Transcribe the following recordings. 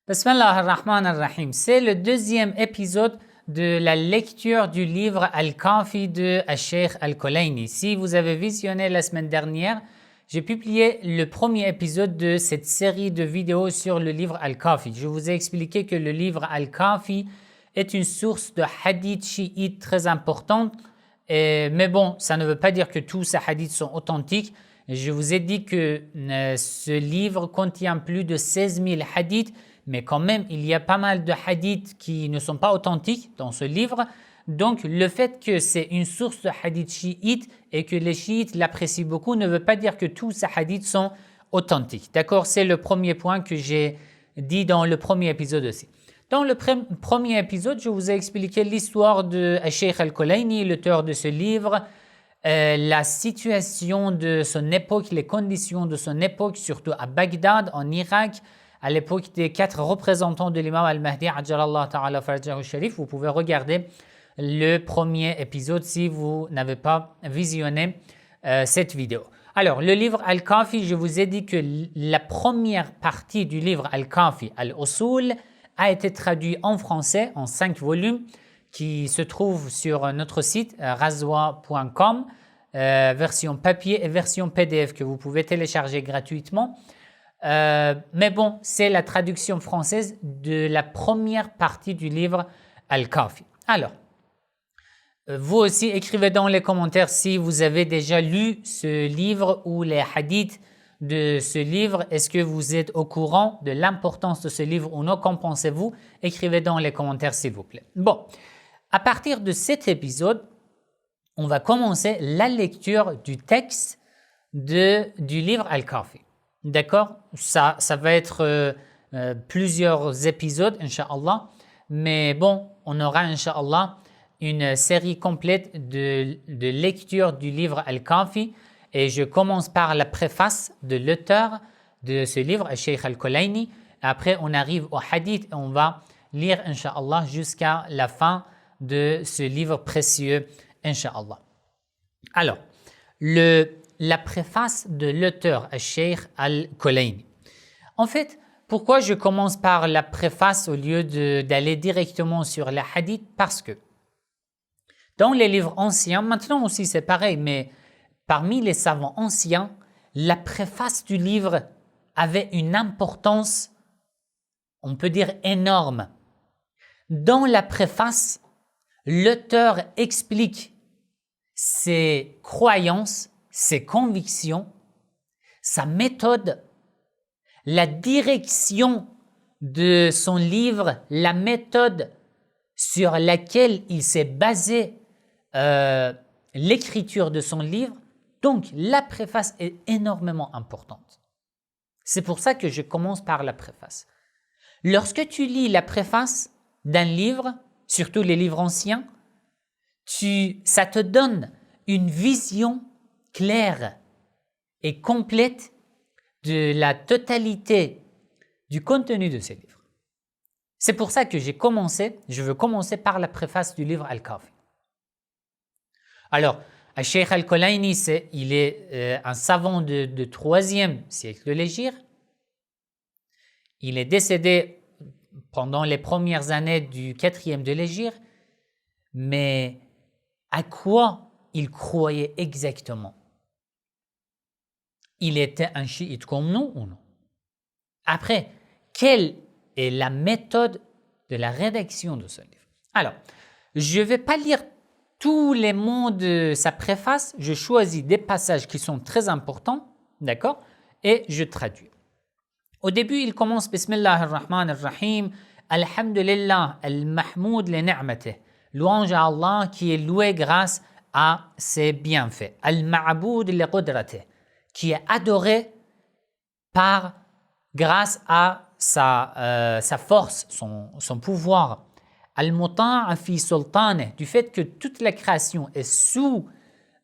Bismillah ar-Rahman ar-Rahim. C'est le deuxième épisode de la lecture du livre Al-Kafi de Cheikh Al-Kulayni. Si vous avez visionné la semaine dernière, j'ai publié le premier épisode de cette série de vidéos sur le livre Al-Kafi. Je vous ai expliqué que le livre Al-Kafi est une source de hadiths chiites très importante. Mais bon, ça ne veut pas dire que tous ces hadiths sont authentiques. Je vous ai dit que ce livre contient plus de 16 000 hadiths, mais quand même, il y a pas mal de hadiths qui ne sont pas authentiques dans ce livre. Donc, le fait que c'est une source de hadiths chiites et que les chiites l'apprécient beaucoup ne veut pas dire que tous ces hadiths sont authentiques. D'accord? C'est le premier point que j'ai dit dans le premier épisode aussi. Dans le premier épisode, je vous ai expliqué l'histoire de Cheikh Al-Kulayni, l'auteur de ce livre, la situation de son époque, les conditions de son époque, surtout à Bagdad, en Irak, à l'époque des 4 représentants de l'imam Al-Mahdi, Ajjalallahu ta'ala farjahu sharif. Vous pouvez regarder le premier épisode si vous n'avez pas visionné cette vidéo. Alors, le livre Al-Kafi, je vous ai dit que la première partie du livre Al-Kafi, Al-Usul, a été traduit en français en 5 volumes qui se trouvent sur notre site razwa.com, version papier et version PDF que vous pouvez télécharger gratuitement. Mais bon, c'est la traduction française de la première partie du livre Al-Kafi. Alors, vous aussi écrivez dans les commentaires si vous avez déjà lu ce livre ou les hadiths de ce livre. Est-ce que vous êtes au courant de l'importance de ce livre ou non? Qu'en pensez-vous? Écrivez dans les commentaires s'il vous plaît. Bon, à partir de cet épisode, on va commencer la lecture du texte du livre Al-Kafi. D'accord? Ça va être plusieurs épisodes, Inch'Allah. Mais bon, on aura, Inch'Allah, une série complète de lecture du livre Al-Kafi. Et je commence par la préface de l'auteur de ce livre, Cheikh Al-Kulayni. Après, on arrive au hadith et on va lire, Inch'Allah, jusqu'à la fin de ce livre précieux, Inch'Allah. Alors, la préface de l'auteur, Cheikh Al-Kulayni. En fait, pourquoi je commence par la préface au lieu d'aller directement sur les hadiths? Parce que dans les livres anciens, maintenant aussi c'est pareil, mais parmi les savants anciens, la préface du livre avait une importance, on peut dire énorme. Dans la préface, l'auteur explique ses croyances, ses convictions, sa méthode, la direction de son livre, la méthode sur laquelle il s'est basé l'écriture de son livre. Donc, la préface est énormément importante. C'est pour ça que je commence par la préface. Lorsque tu lis la préface d'un livre, surtout les livres anciens, ça te donne une vision claire et complète de la totalité du contenu de ces livres. C'est pour ça que je veux commencer par la préface du livre Al-Kafi. Alors, Cheikh Al-Kulayni, il est un savant de 3e siècle de l'Hégire. Il est décédé pendant les premières années du 4e de l'Hégire. Mais à quoi il croyait exactement? Il était un chiite comme nous ou non? Après, quelle est la méthode de la rédaction de ce livre? Alors, je ne vais pas lire tous les mots de sa préface, je choisis des passages qui sont très importants, d'accord, et je traduis. Au début, il commence Bismillah ar-Rahman ar-Rahim, Alhamdulillah al-Mahmoud li ni'matih, louange à Allah qui est loué grâce à ses bienfaits, Al-Ma'boud li qudratih, qui est adoré grâce à sa force, son pouvoir, Al-Muta'a fi sultanih, du fait que toute la création est sous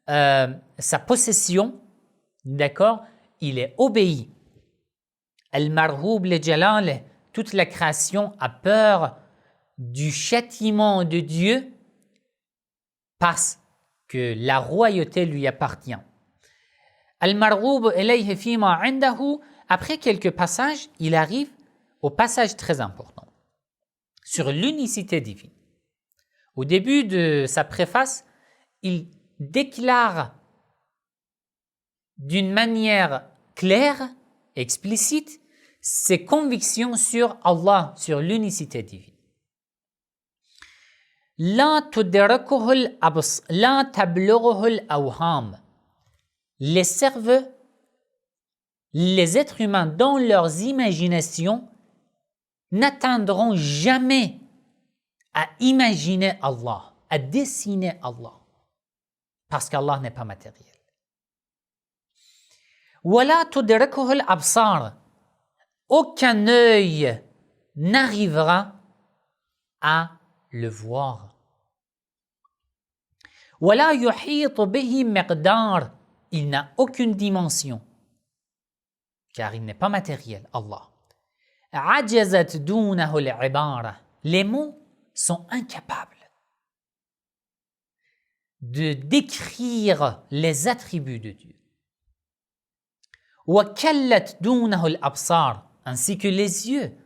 sa possession, d'accord, il est obéi. Al-Marhoub li jalalih, toute la création a peur du châtiment de Dieu parce que la royauté lui appartient. Al-Marhoub ilayhi fima indahu, après quelques passages, il arrive au passage très important sur l'unicité divine. Au début de sa préface, il déclare d'une manière claire, explicite, ses convictions sur Allah, sur l'unicité divine. لا تدركه الأبص لا تبلغه الأوهام. Les cerveaux, les êtres humains dans leurs imaginations n'atteindront jamais à imaginer Allah, à dessiner Allah, parce qu'Allah n'est pas matériel. ولا تدركه الأبصار. Aucun œil n'arrivera à le voir. ولا يحيط به مقدار. Il n'a aucune dimension, car il n'est pas matériel, Allah. عجزت دونه العبارة. Les mots sont incapables de décrire les attributs de Dieu. وكلت دونه الأبصار. Ainsi que les yeux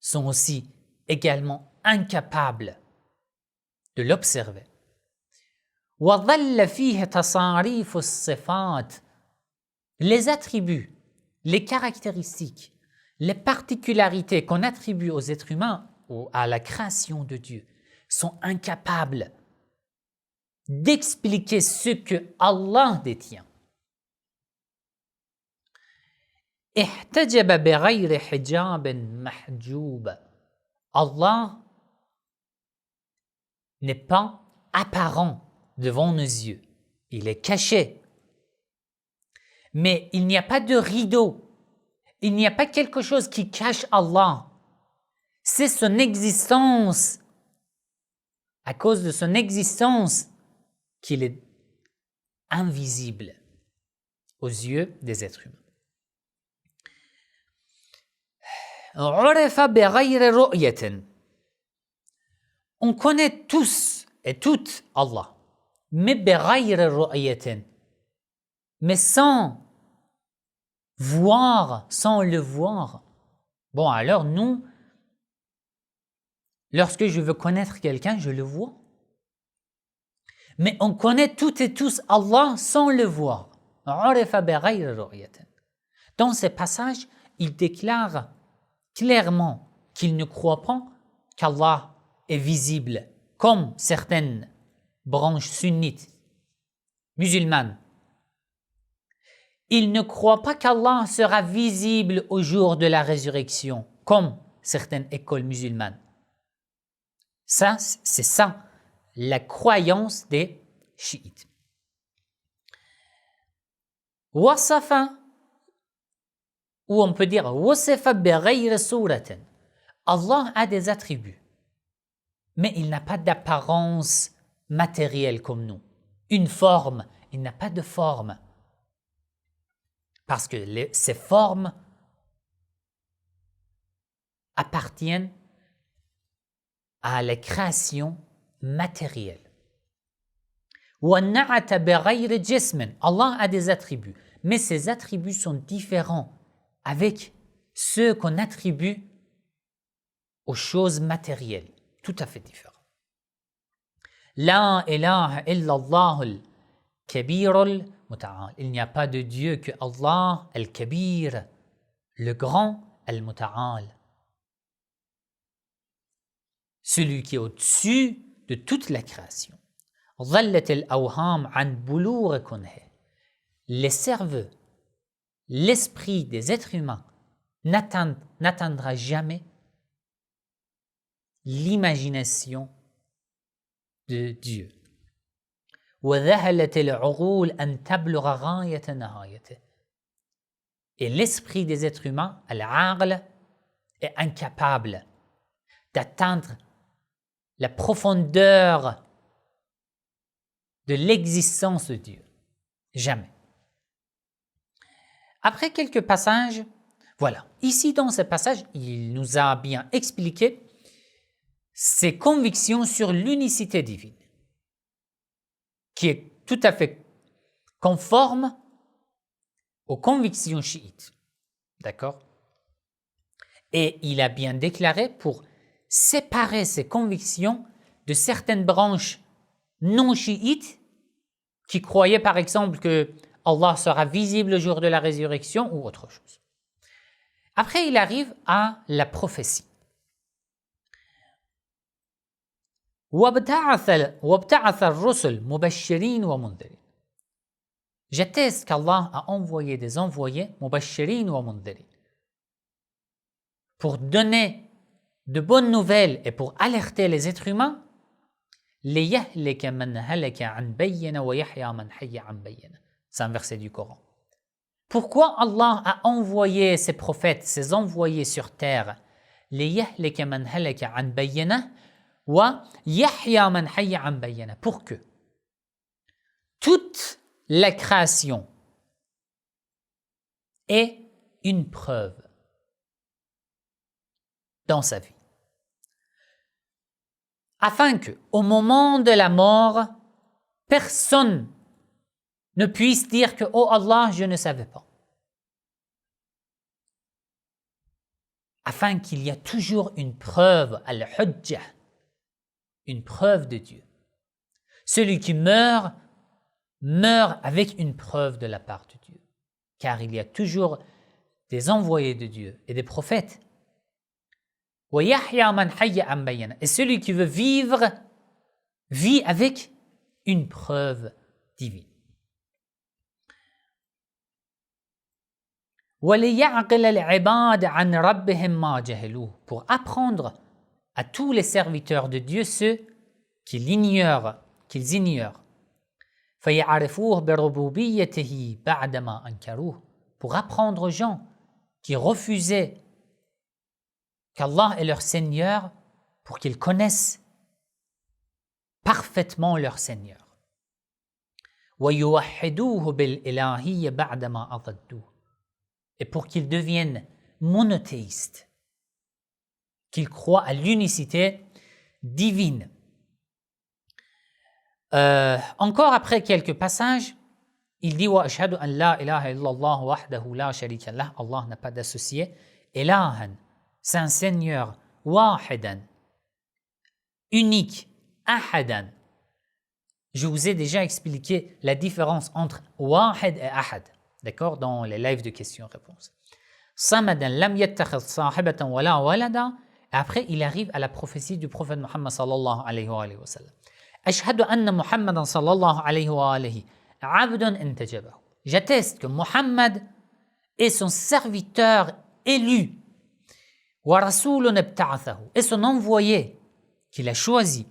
sont aussi également incapables de l'observer. وظل فيه تصاريف الصفات. Les attributs, les caractéristiques, les particularités qu'on attribue aux êtres humains ou à la création de Dieu sont incapables d'expliquer ce que Allah détient. احتجب بغير حجاب محجوب. Allah n'est pas apparent devant nos yeux. Il est caché. Mais il n'y a pas de rideau. Il n'y a pas quelque chose qui cache Allah. C'est son existence. À cause de son existence qu'il est invisible aux yeux des êtres humains. On connaît tous et toutes Allah, mais sans voir, sans le voir. Bon, alors nous, lorsque je veux connaître quelqu'un, je le vois. Mais on connaît toutes et tous Allah sans le voir. Dans ces passages, il déclare clairement qu'il ne croit pas qu'Allah est visible, comme certaines branches sunnites, musulmanes. Il ne croit pas qu'Allah sera visible au jour de la résurrection, comme certaines écoles musulmanes. Ça, c'est ça, la croyance des chiites. Wasafa, ou on peut dire wasafa bighayri suratin. Allah a des attributs, mais il n'a pas d'apparence matérielle comme nous. Une forme, il n'a pas de forme. Parce que ces formes appartiennent à la création matérielle. Allah a des attributs, mais ces attributs sont différents avec ceux qu'on attribue aux choses matérielles, tout à fait différents. La ilaha illallah al-kabir al-muta'al. Il n'y a pas de Dieu que Allah al-kabir, le grand al-muta'al. Celui qui est au-dessus de toute la création. Les cerveaux, l'esprit des êtres humains n'atteindra jamais l'imagination de Dieu. Et l'esprit des êtres humains, al-aql, est incapable d'atteindre la profondeur de l'existence de Dieu. Jamais. Après quelques passages, voilà. Ici, dans ce passage, il nous a bien expliqué ses convictions sur l'unicité divine, qui est tout à fait conforme aux convictions chiites. D'accord? Et il a bien déclaré pour séparer ses convictions de certaines branches non chiites qui croyaient par exemple que Allah sera visible le jour de la résurrection ou autre chose. Après, il arrive à la prophétie. وَابْتَعَثَ الرُّسُلَ مُبَشِّرِينَ وَمُنذِرِينَ. J'atteste qu'Allah a envoyé des envoyés مُبَشِّرِينَ وَمُنذِرِينَ pour donner de bonnes nouvelles et pour alerter les êtres humains. لِيَهْلِكَ مَنْ هَلَكَ عَنْ بَيِّنَةٍ وَيَحْيَى مَنْ حَيَّ عَنْ بَيِّنَةٍ. C'est un verset du Coran. Pourquoi Allah a envoyé ses prophètes, ses envoyés sur terre? لِيَهْلِكَ مَنْ هَلَكَ عَنْ بَيِّنَةٍ وَيَحْيَى مَنْ حَيَّ عَنْ بَيِّنَةٍ. Pour que toute la création ait une preuve dans sa vie. Afin que, au moment de la mort, personne ne puisse dire que « Oh Allah, je ne savais pas ». Afin qu'il y ait toujours une preuve, al-hujjah, une preuve de Dieu. Celui qui meurt, meurt avec une preuve de la part de Dieu. Car il y a toujours des envoyés de Dieu et des prophètes. Et celui qui veut vivre, vit avec une preuve divine. Pour apprendre à tous les serviteurs de Dieu ceux qu'ils ignorent. Pour apprendre aux gens qui refusaient qu'Allah est leur Seigneur, pour qu'ils connaissent parfaitement leur Seigneur. Et pour qu'ils deviennent monothéistes, qu'ils croient à l'unicité divine. Encore après quelques passages, il dit wa ashhadu an la ilaha illallah wahdahu la sharika lah. Allah n'a pas d'associé. Ilahan, c'est un Seigneur. Wahidan, unique. Ahadan. Je vous ai déjà expliqué la différence entre wahid et ahad, d'accord, dans les lives de questions-réponses. Samadan lam yattakhidh sahibatan wala walada. Après, il arrive à la prophétie du prophète Muhammad sallallahu alayhi wa sallam. Ashhadu anna Muhammadan sallallahu alayhi wa alihi abdun intajabahu. J'atteste que Muhammad est son serviteur élu. Wa rasulun ibta'athahu, et son envoyé qu'il a choisi.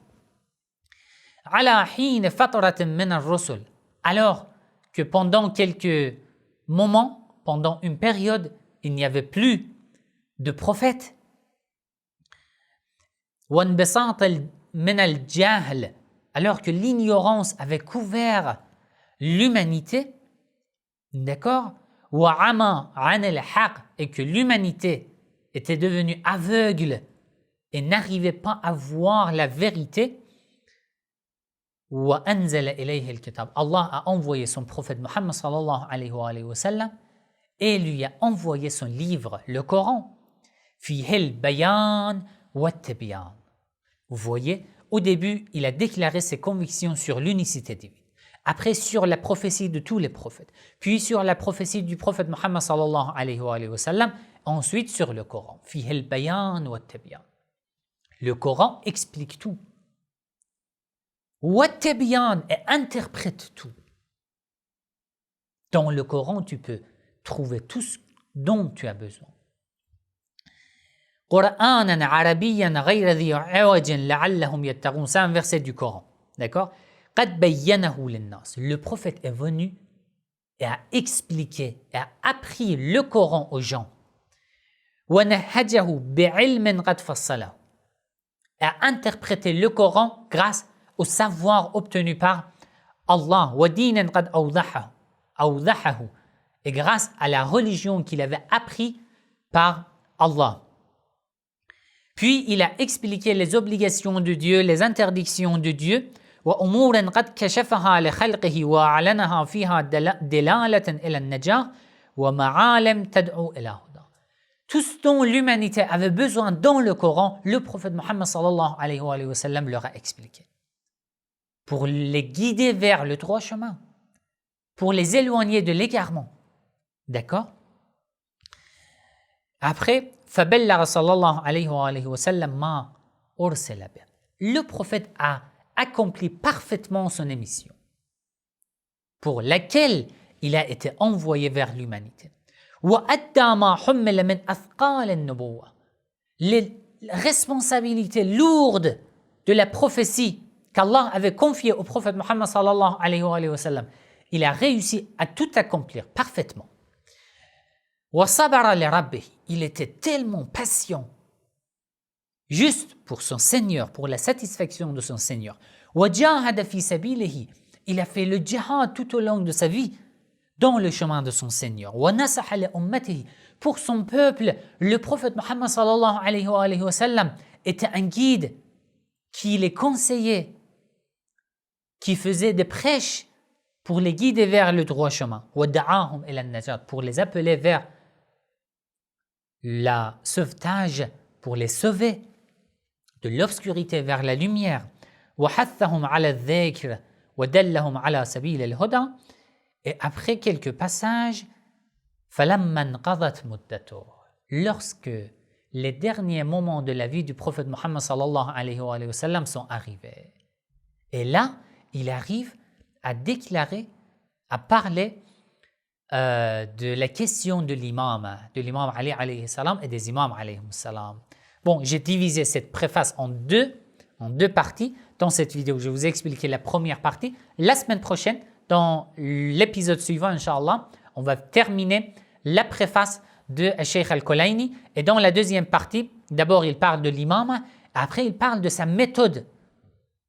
Ala hin fatratin min ar-rusul, alors que pendant quelques moments, pendant une période, il n'y avait plus de prophètes. Wa inbisat min al-jahl, alors que l'ignorance avait couvert l'humanité, d'accord, wa ama an al-haq, et que l'humanité était devenue aveugle et n'arrivait pas à voir la vérité. Wa anzala ilayhi al-kitab, Allah a envoyé son prophète Muhammad sallallahu alayhi wa sallam et lui a envoyé son livre, le Coran. Fihi al-bayan wa at-tibyan. Vous voyez, au début, il a déclaré ses convictions sur l'unicité divine. Après, sur la prophétie de tous les prophètes. Puis sur la prophétie du prophète Muhammad sallallahu alayhi wa sallam. Ensuite, sur le Coran. Fihi al-bayan wa at-tibyan. Le Coran explique tout. Wa at-tibyan, et interprète tout. Dans le Coran, tu peux trouver tout ce dont tu as besoin. Qur'anan arabiyyan ghayra dhi iwajin la'allahum yattaqun. C'est un verset du Coran. D'accord? Qad bayyanahu lin-nas. Le prophète est venu et a expliqué et a appris le Coran aux gens. Wa nahhajahu bi'ilmin qad fassalahu. Et a interprété le Coran grâce au savoir obtenu par Allah. Wa dinan qad awdahahu. Et grâce à la religion qu'il avait appris par Allah. Puis il a expliqué les obligations de Dieu, les interdictions de Dieu. وأمورا قد كشفها لخلقه وأعلنها فيها دلالة إلى النجاة ومعالم تدعو إلى هدى. Tout ce dont l'humanité avait besoin dans le Coran, le prophète Mohammed sallallahu alayhi wa sallam leur a expliqué. Pour les guider vers le droit chemin, pour les éloigner de l'égarement. D'accord? Après, فَبَلَّغَ صَلَّى اللَّهُ عَلَيْهِ وَسَلَّمَ مَا أُرْسِلَ بِهِ. Le prophète a accompli parfaitement son émission, pour laquelle il a été envoyé vers l'humanité. وَأَدَّى مَا حُمِّلَ مِنْ أَثْقَالِ النُّبُوَّةِ. Les responsabilités lourdes de la prophétie qu'Allah avait confiée au prophète Mohammed sallallahu alayhi wa sallam, il a réussi à tout accomplir parfaitement. وَصَبَرَ لِرَبِّهِ. Il était tellement patient, juste pour son Seigneur, pour la satisfaction de son Seigneur. وَجَاهَدَ فِي سَبِيلِهِ. Il a fait le djihad tout au long de sa vie, dans le chemin de son Seigneur. وَنَصَحَ لِأُمَّتِهِ. Pour son peuple, le prophète Mohammed sallallahu alayhi wa sallam était un guide qui les conseillait, qui faisait des prêches pour les guider vers le droit chemin. وَدَعَاهُمْ إِلَى النَّجَاةِ. Pour les appeler vers le sauvetage, pour les sauver de l'obscurité vers la lumière. وَحَثَّهُمْ عَلَى الذِّكْرِ وَدَلَّهُمْ عَلَى سَبِيلِ الْهُدَى. Et après quelques passages, فَلَمَّا انْقَضَتْ مُدَّتُهُ. Lorsque les derniers moments de la vie du prophète Mohammed sallallahu alayhi wa sallam sont arrivés. Et là, il arrive à déclarer, à parler de la question de l'imam Ali alayhi salam et des imams alayhi salam. Bon, j'ai divisé cette préface en deux parties. Dans cette vidéo, je vous ai expliqué la première partie. La semaine prochaine, dans l'épisode suivant, Inch'Allah, on va terminer la préface de Cheikh Al-Kolayni. Et dans la deuxième partie, d'abord, il parle de l'imam, après, il parle de sa méthode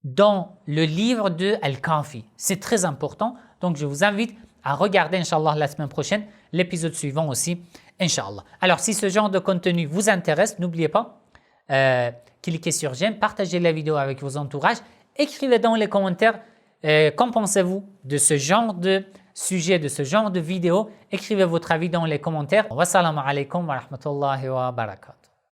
dans le livre de Al-Kafi. C'est très important. Donc, je vous invite à regarder, Inch'Allah, la semaine prochaine, l'épisode suivant aussi, Inch'Allah. Alors, si ce genre de contenu vous intéresse, n'oubliez pas, cliquez sur j'aime, partagez la vidéo avec vos entourages, écrivez dans les commentaires qu'en pensez-vous de ce genre de sujet, de ce genre de vidéo. Écrivez votre avis dans les commentaires. Wassalamu alaikum wa rahmatullahi wa barakatuh.